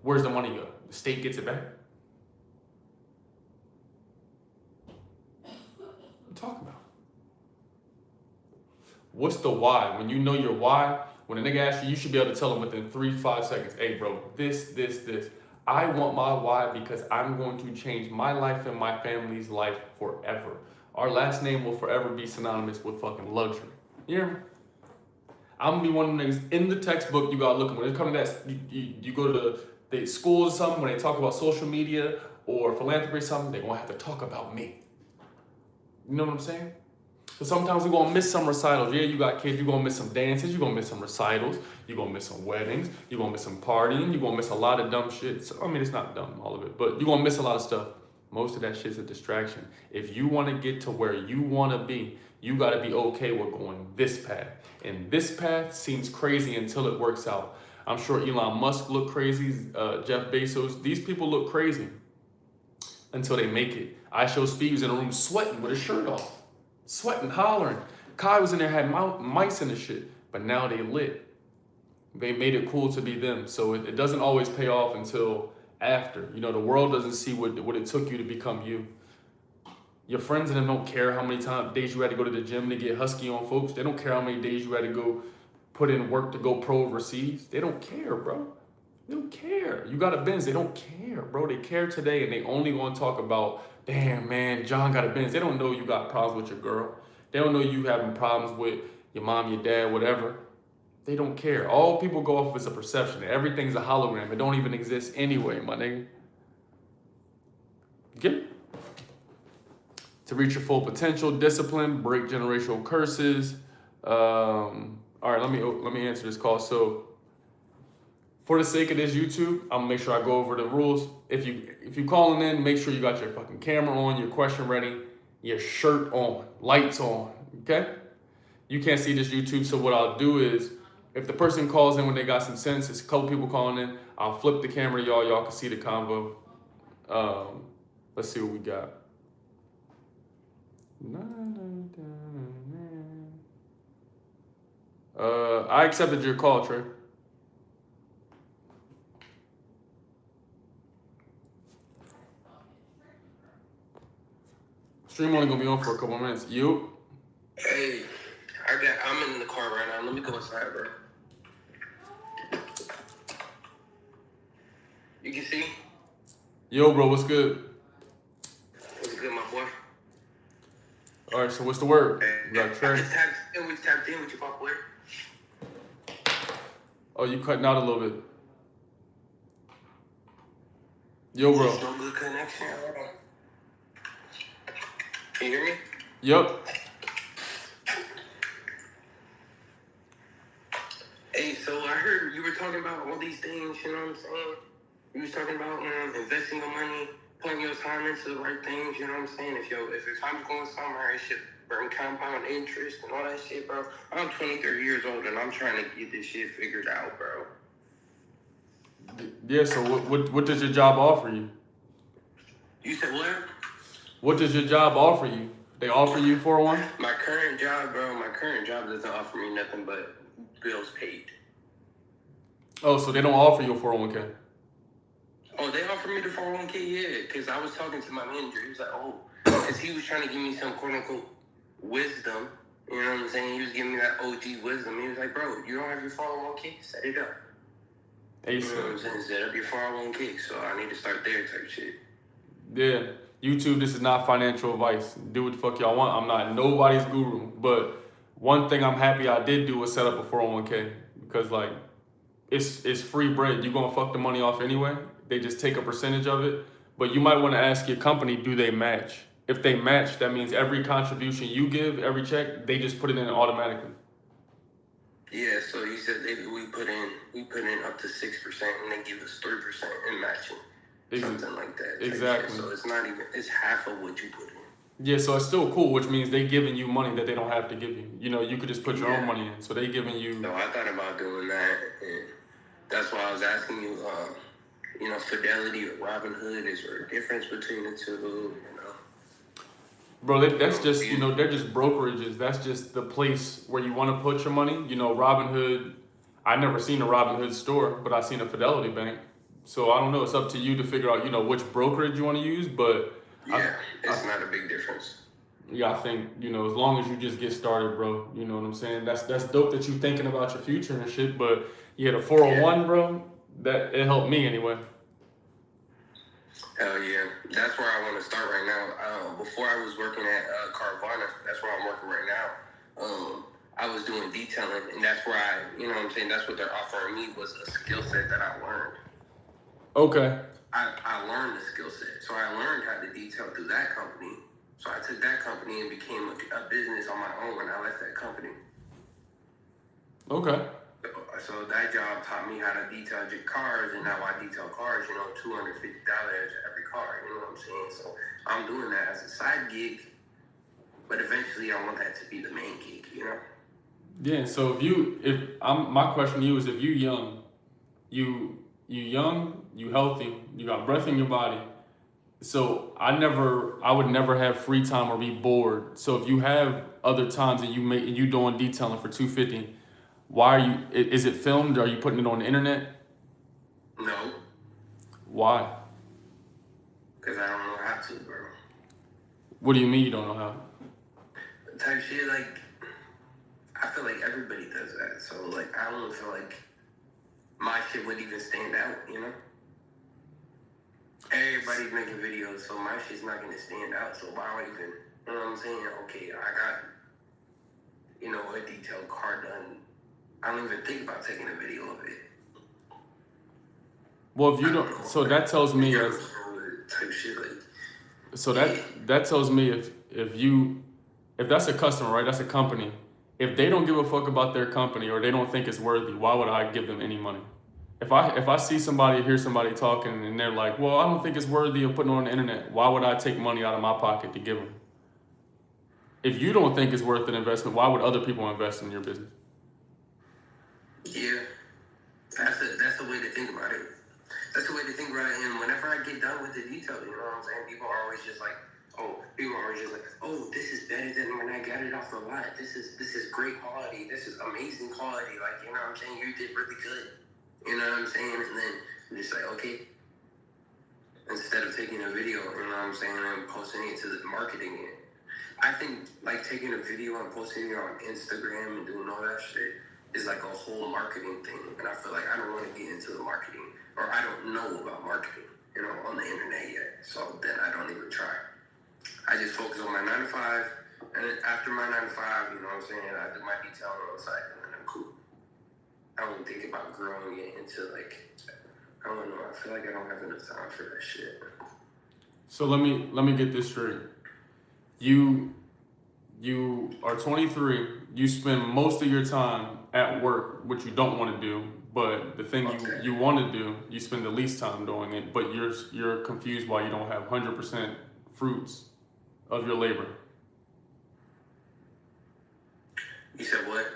where's the money go? The state gets it back. What are you talking about? What's the why? When you know your why, when a nigga asks you, you should be able to tell him within 3-5 seconds, hey bro, this. I want my why because I'm going to change my life and my family's life forever. Our last name will forever be synonymous with fucking luxury. You hear me? I'm gonna be one of them niggas in the textbook you gotta look at. When it comes to that, you go to the schools or something, when they talk about social media or philanthropy or something, they're gonna have to talk about me. You know what I'm saying? So sometimes we're gonna miss some recitals. Yeah, you got kids, you're gonna miss some dances, you're gonna miss some recitals, you're gonna miss some weddings, you're gonna miss some partying, you're gonna miss a lot of dumb shit. So, I mean, it's not dumb, all of it, but you're gonna miss a lot of stuff. Most of that shit's a distraction. If you wanna get to where you wanna be, you gotta be okay with going this path. And this path seems crazy until it works out. I'm sure Elon Musk look crazy, Jeff Bezos, these people look crazy. until they make it. I Show Speed was in a room sweating with his shirt off, sweating, hollering. Kai was in there, had mice in the shit, but now they lit. They made it cool to be them. So it doesn't always pay off until after. You know, the world doesn't see what it took you to become you. Your friends and them don't care how many days you had to go to the gym to get husky on folks. They don't care how many days you had to go put in work to go pro overseas. They don't care, bro. They don't care. You got a Benz. They don't care, bro. They care today, and they only gonna talk about, damn, man, John got a Benz. They don't know you got problems with your girl. They don't know you having problems with your mom, your dad, whatever. They don't care. All people go off is a perception. Everything's a hologram. It don't even exist anyway, my nigga. Get it? To reach your full potential, discipline, break generational curses. All right, let me answer this call. So, for the sake of this YouTube, I'm gonna make sure I go over the rules. If you calling in, make sure you got your fucking camera on, your question ready, your shirt on, lights on. Okay? You can't see this YouTube, so what I'll do is, if the person calls in when they got some sense, it's a couple people calling in, I'll flip the camera, y'all can see the convo. Let's see what we got. I accepted your call, Trey. Stream only gonna be on for a couple minutes. You? Hey, I'm in the car right now. Let me go inside, bro. You can see? Yo, bro, what's good? What's good, my boy? All right, so what's the word? We got Trey. We tapped in with you, my boy. Oh, you cutting out a little bit. Yo, bro. There's no good connection. Can you hear me? Yep. Hey, so I heard you were talking about all these things, you know what I'm saying? You was talking about investing your money, putting your time into the right things, you know what I'm saying? If your time's going somewhere, it should bring compound interest and all that shit, bro. I'm 23 years old and I'm trying to get this shit figured out, bro. Yeah, so what does your job offer you? You said what? What does your job offer you? They offer you 401? My current job doesn't offer me nothing but bills paid. Oh, so they don't offer you a 401k? Oh, they offered me the 401k, yeah, because I was talking to my manager. He was like, oh, because he was trying to give me some quote-unquote wisdom. You know what I'm saying? He was giving me that OG wisdom. He was like, bro, you don't have your 401k? Set it up. You know what I'm saying? Set up your 401k. So I need to start there type shit. Yeah. YouTube, this is not financial advice. Do what the fuck y'all want. I'm not nobody's guru. But one thing I'm happy I did do was set up a 401k. Because, like, it's free bread. You're going to fuck the money off anyway. They just take a percentage of it. But you might want to ask your company, do they match? If they match, that means every contribution you give, every check, they just put it in automatically. Yeah, so you said we put in up to 6% and they give us 3% in matching. Something like that. Exactly. So it's half of what you put in. Yeah, so it's still cool, which means they giving you money that they don't have to give you. You know, you could just put your own money in. So they giving you. So I thought about doing that, and that's why I was asking you. Fidelity or Robinhood, is there a difference between the two? You know. Bro, that's just they're just brokerages. That's just the place where you want to put your money. You know, Robinhood. I never seen a Robinhood store, but I seen a Fidelity bank. So I don't know. It's up to you to figure out, which brokerage you want to use. But yeah, it's not a big difference. Yeah, I think, as long as you just get started, bro, you know what I'm saying? That's dope that you thinking about your future and shit. But yeah, the 401, bro, that it helped me anyway. Hell yeah. That's where I want to start right now. Before I was working at Carvana, that's where I'm working right now. I was doing detailing, and that's where that's what they're offering me was a skill set that I learned. Okay. I learned the skill set. So I learned how to detail through that company. So I took that company and became a business on my own when I left that company. Okay. So that job taught me how to detail cars, and now I detail cars, $250 every car, you know what I'm saying? So I'm doing that as a side gig, but eventually I want that to be the main gig, Yeah, so my question to you is, if you young, you young, you healthy, you got breath in your body, So I would never have free time or be bored. So if you have other times and you doing detailing for 250, why are you? Is it filmed? Are you putting it on the internet? No, Why? because I don't know how to, bro. What do you mean you don't know how? Type shit, like, I feel like everybody does that. So, like, I don't feel like my shit would even stand out, you know? Everybody's making videos, so my shit's not gonna stand out. So why would I even, you know what I'm saying? Okay, I got, you know, a detailed car done. I don't even think about taking a video of it. Well, if you I don't don't, know. so that tells me as Type shit, like, so yeah. that tells me if that's a customer, right? That's a company. If they don't give a fuck about their company or they don't think it's worthy, why would I give them any money? If I see somebody, hear somebody talking, and they're like, "Well, I don't think it's worthy of putting it on the internet," why would I take money out of my pocket to give them? If you don't think it's worth an investment, why would other people invest in your business? Yeah, that's the way to think about it. That's the way to think about it. And whenever I get done with the detail, you know what I'm saying? People are always just like, oh, this is better than when I got it off the lot. This is great quality. This is amazing quality. Like, you know what I'm saying? You did really good. You know what I'm saying? And then I'm just like, okay. Instead of taking a video, you know what I'm saying, and posting it to the marketing it. I think like taking a video and posting it on Instagram and doing all that shit is like a whole marketing thing. And I feel like I don't want to get into the marketing, or I don't know about marketing, you know, on the internet yet. So then I don't even try. I just focus on my 9 to 5, and then after my 9 to 5, you know what I'm saying, I do my detailing on the side, and then I'm cool. I don't think about growing it into like, I don't know. I feel like I don't have enough time for that shit. So let me get this straight. You are 23. You spend most of your time at work, which you don't want to do. But the thing you want to do, you spend the least time doing it. But you're confused why you don't have 100% fruits of your labor. You said what?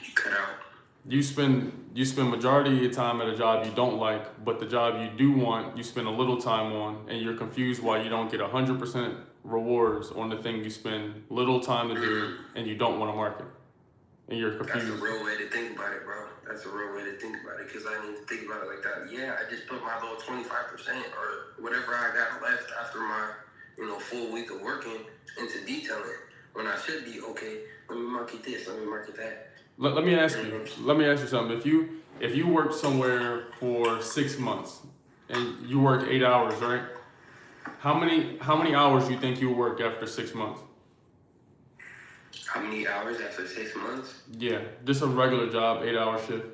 You cut out. You spend majority of your time at a job you don't like, but the job you do want, you spend a little time on, and you're confused why you don't get 100% rewards on the thing you spend little time to do, and you don't want to market, and you're confused. That's a real way to think about it, bro. That's a real way to think about it, because I didn't even think about it like that. Yeah, I just put my little 25% or whatever I got left after my, you know, full week of working into detailing, when I should be, okay, let me market this, let me market that. Let me ask you something. If you work somewhere for 6 months and you work 8 hours, right? How many hours do you think you'll work after 6 months? How many hours after 6 months? Yeah, just a regular job, 8-hour shift.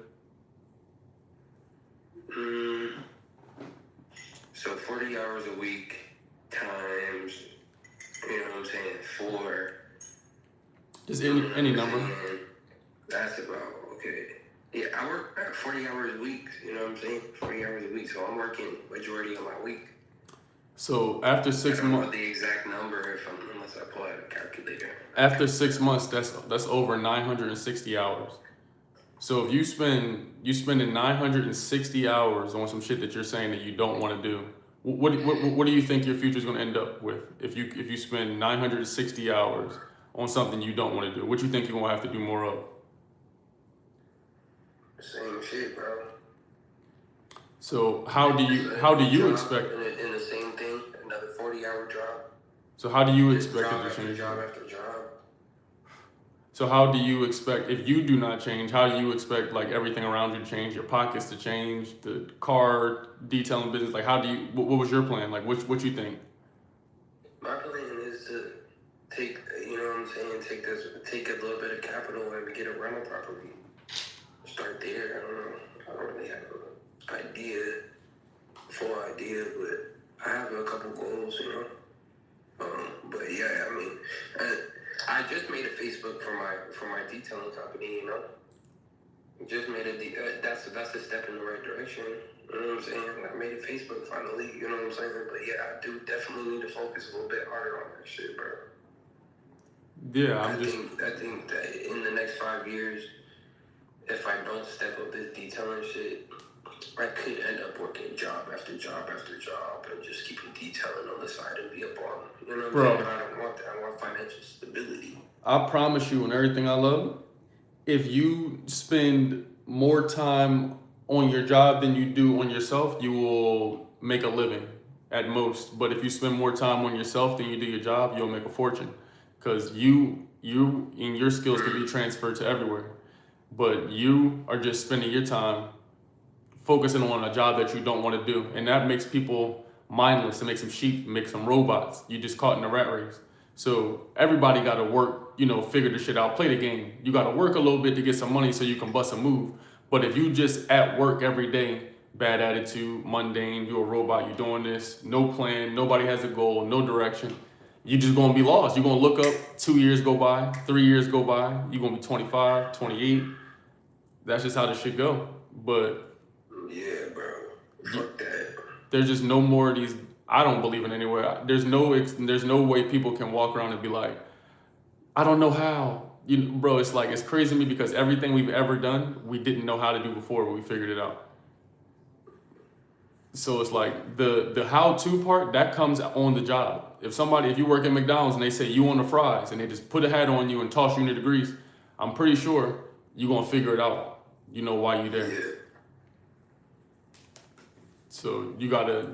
So 40 hours a week times, you know what I'm saying, 4. Just any number. That's about, okay. Yeah, I work 40 hours a week, you know what I'm saying? 40 hours a week, so I'm working majority of my week. So after 6 months, I don't know the exact number unless I pull out a calculator. After 6 months, that's over 960 hours. So if you spending 960 hours on some shit that you're saying that you don't want to do, what do you think your future is going to end up with if you spend 960 hours on something you don't want to do? What you think you're going to have to do more of? Same shit, bro. So how do you expect in the same thing, another 40-hour job? So how do you expect it to change? Job after job. So how do you expect, if you do not change, how do you expect like everything around you to change, your pockets to change, the car detailing business? Like how do you, what was your plan? Like what you think? My plan is to take, you know what I'm saying, take a little bit of capital and get a rental property. Start there. I don't know. I don't really have an full idea, but I have a couple goals, you know. But yeah, I mean, I just made a Facebook for my detailing company, you know. Just made that's a step in the right direction. You know what I'm saying? I made a Facebook finally, you know what I'm saying? But yeah, I do definitely need to focus a little bit harder on that shit, bro. Yeah, I think that in the next 5 years, if I don't step up this detailing shit, I could end up working job after job after job and just keeping detailing on the side and be a bum. You know what I'm saying? But I don't want that. I want financial stability. I promise you, and everything I love, if you spend more time on your job than you do on yourself, you will make a living at most. But if you spend more time on yourself than you do your job, you'll make a fortune. Because you and your skills can be transferred to everywhere. But you are just spending your time focusing on a job that you don't want to do. And that makes people mindless. It makes them sheep, it makes them robots. You just caught in the rat race. So everybody got to work, figure the shit out, play the game. You got to work a little bit to get some money so you can bust a move. But if you just at work every day, bad attitude, mundane, you're a robot, you're doing this, no plan, nobody has a goal, no direction, you just going to be lost. You're going to look up, 2 years go by, 3 years go by, you're going to be 25, 28. That's just how this shit go. But yeah, bro. Fuck that. There's just no more of these. I don't believe in anywhere. There's no way people can walk around and be like, I don't know how. Bro, it's like, it's crazy to me because everything we've ever done, we didn't know how to do before, but we figured it out. So it's like the how-to part, that comes on the job. If you work at McDonald's and they say you want the fries and they just put a hat on you and toss you in the degrees, I'm pretty sure you're going to figure it out. You know why you're there. Yeah. So you gotta,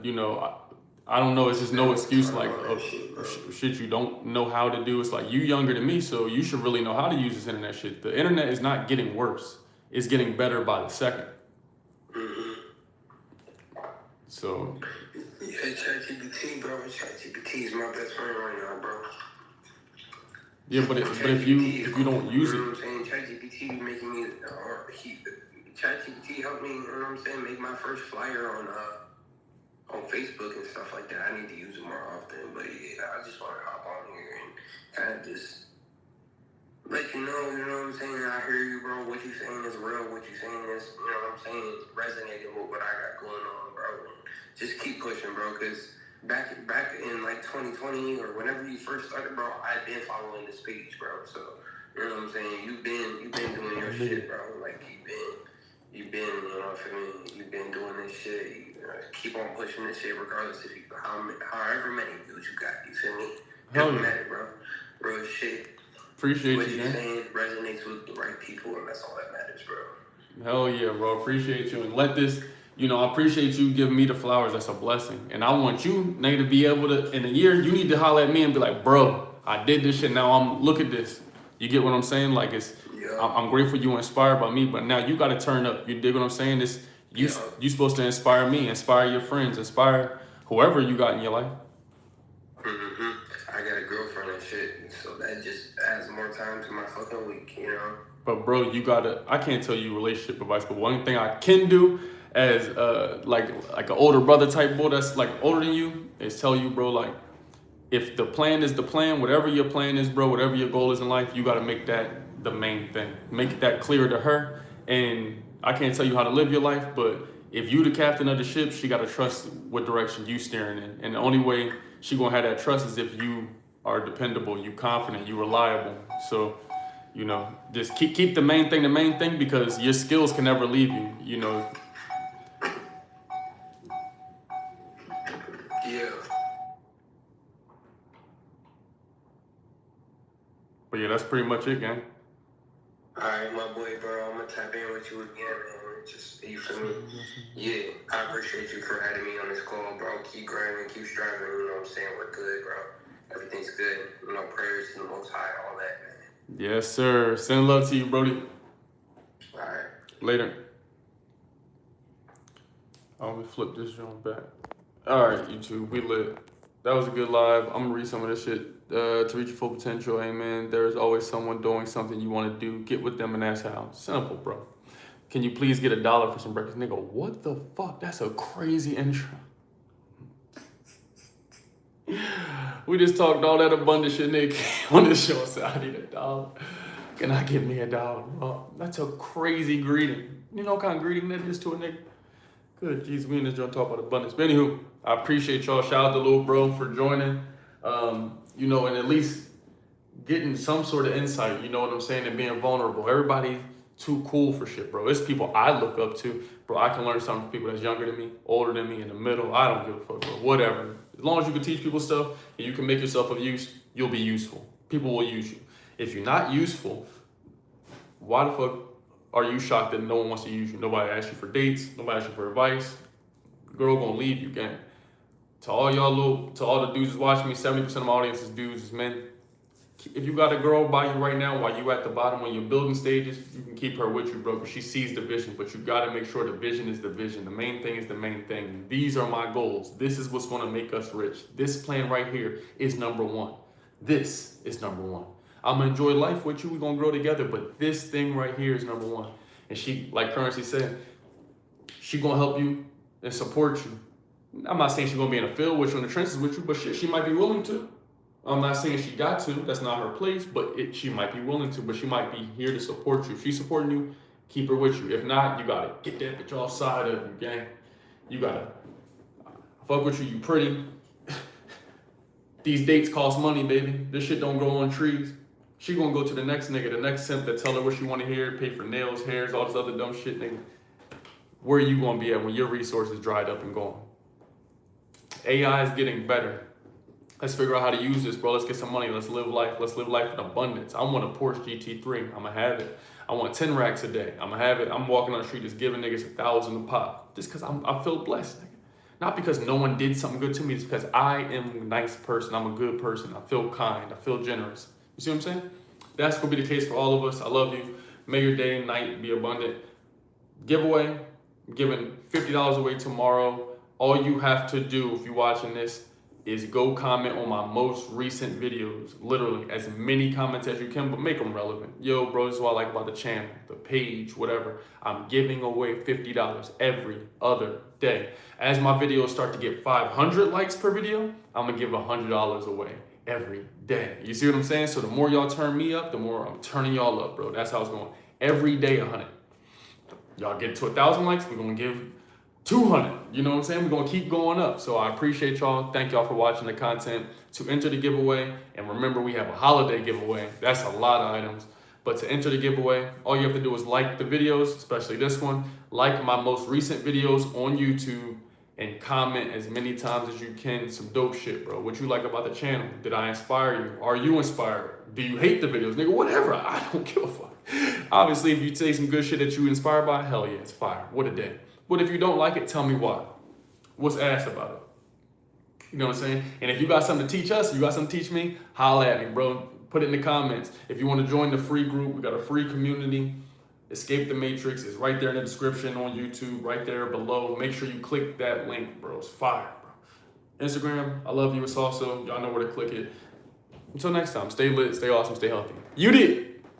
I don't know. It's just no excuse like shit you don't know how to do. It's like you younger than me, so you should really know how to use this internet shit. The internet is not getting worse; it's getting better by the second. Mm-hmm. So. Yeah, ChatGPT, bro. ChatGPT is my best friend right now, bro. Yeah, but if you don't use it, you know what I'm saying? ChatGPT be making me, ChatGPT helped me, you know what I'm saying, make my first flyer on Facebook and stuff like that. I need to use it more often, but yeah, I just want to hop on here and kind of just let you know what I'm saying? I hear you, bro. What you saying is real. What you saying is, you know what I'm saying, is resonating with what I got going on, bro. And just keep pushing, bro, because back in like 2020 or whenever you first started, bro, I've been following this page, bro. So, you know what I'm saying? You've been doing your shit, bro. Like, you've been, you know what I mean? You've been doing this shit. Keep on pushing this shit regardless of however many views you got. You feel me? Doesn't matter, bro. Real shit. Appreciate what you, you're man. saying resonates with the right people, and that's all that matters, bro. Hell yeah, bro. Appreciate you. And let this, I appreciate you giving me the flowers. That's a blessing. And I want you, Nate, to be able to, in a year, you need to holler at me and be like, bro, I did this shit. Now look at this. You get what I'm saying? Like, I'm grateful you were inspired by me, but now you got to turn up. You dig what I'm saying? You supposed to inspire me, inspire your friends, inspire whoever you got in your life. Mm-hmm. I got a girlfriend and shit, so that just adds more time to my fucking week, But bro, I can't tell you relationship advice, but one thing I can do as like an older brother type boy that's like older than you is tell you, bro, like, if the plan is the plan, whatever your plan is, bro, whatever your goal is in life, you got to make that the main thing. Make that clear to her. And I can't tell you how to live your life, but if you the captain of the ship, she got to trust what direction you steering in. And the only way she going to have that trust is if you are dependable, you confident, you reliable. So, just keep the main thing because your skills can never leave you, Yeah. But yeah, that's pretty much it, gang. Alright, my boy, bro. I'm gonna tap in with you again, man. Just, you feel me? Yeah, I appreciate you for having me on this call, bro. Keep grinding, keep striving, you know what I'm saying? We're good, bro. Everything's good. Prayers to the Most High, all that, man. Yes, sir. Send love to you, Brody. Alright. Later. Let me flip this joint back. Alright, YouTube, we lit. That was a good live. I'm gonna read some of this shit. To reach your full potential, amen. There is always someone doing something you want to do. Get with them and ask how. Simple, bro. Can you please get $1 for some breakfast? Nigga, what the fuck? That's a crazy intro. We just talked all that abundant shit, nigga. On this show, said I need $1. Can I give me $1, bro? That's a crazy greeting. You know what kind of greeting that is to a nigga? Good, jeez, we in this joint talk about abundance. But anywho, I appreciate y'all. Shout out to Lil Bro for joining. And at least getting some sort of insight, you know what I'm saying, and being vulnerable. Everybody too cool for shit, bro. It's people I look up to, bro. I can learn something from people that's younger than me, older than me, in the middle. I don't give a fuck, bro. Whatever. As long as you can teach people stuff and you can make yourself of use, you'll be useful. People will use you. If you're not useful, why the fuck are you shocked that no one wants to use you? Nobody asks you for dates. Nobody asks you for advice. Girl gonna leave you, gang. To all the dudes watching me, 70% of my audience is dudes, is men. If you got a girl by you right now while you at the bottom when you're building stages, you can keep her with you, bro, because she sees the vision. But you got to make sure the vision is the vision. The main thing is the main thing. These are my goals. This is what's going to make us rich. This plan right here is number one. This is number one. I'm going to enjoy life with you. We're going to grow together. But this thing right here is number one. And she, like Currency said, she going to help you and support you. I'm not saying she's going to be in the field with you, in the trenches with you, but shit, she might be willing to. I'm not saying she got to, that's not her place, but she might be willing to, but she might be here to support you. If she's supporting you, keep her with you. If not, you gotta get that bitch offside of you, gang. You gotta fuck with you, you pretty. These dates cost money, baby. This shit don't grow on trees. She gonna go to the next nigga, the next simp that tell her what she wanna hear, pay for nails, hairs, all this other dumb shit, nigga. Where are you gonna be at when your resources dried up and gone? AI is getting better. Let's figure out how to use this, bro. Let's get some money. Let's live life. Let's live life in abundance. I want a Porsche GT3. I'm going to have it. I want 10 racks a day. I'm going to have it. I'm walking on the street just giving niggas 1,000 a pop. Just because I feel blessed. Nigga. Not because no one did something good to me. It's because I am a nice person. I'm a good person. I feel kind. I feel generous. You see what I'm saying? That's going to be the case for all of us. I love you. May your day and night be abundant. Giveaway. I'm giving $50 away tomorrow. All you have to do if you're watching this is go comment on my most recent videos. Literally, as many comments as you can, but make them relevant. Yo, bro, this is what I like about the channel, the page, whatever. I'm giving away $50 every other day. As my videos start to get 500 likes per video, I'm gonna give $100 away every day. You see what I'm saying? So the more y'all turn me up, the more I'm turning y'all up, bro. That's how it's going. Every day, 100. Y'all get to 1,000 likes, we're gonna give 200, you know what I'm saying? We're gonna keep going up. So I appreciate y'all. Thank y'all for watching the content. To enter the giveaway, and remember we have a holiday giveaway. That's a lot of items. But to enter the giveaway, all you have to do is like the videos, especially this one. Like my most recent videos on YouTube and comment as many times as you can. Some dope shit, bro. What you like about the channel? Did I inspire you? Are you inspired? Do you hate the videos? Nigga, whatever. I don't give a fuck. Obviously, if you say some good shit that you inspired by, hell yeah, it's fire. What a day. But if you don't like it, tell me why. What's ass about it? You know what I'm saying? And if you got something to teach us, you got something to teach me, holla at me, bro. Put it in the comments. If you want to join the free group, we got a free community. Escape the Matrix is right there in the description on YouTube, right there below. Make sure you click that link, bro. It's fire, bro. Instagram, I love you. It's also, y'all know where to click it. Until next time, stay lit, stay awesome, stay healthy. You did.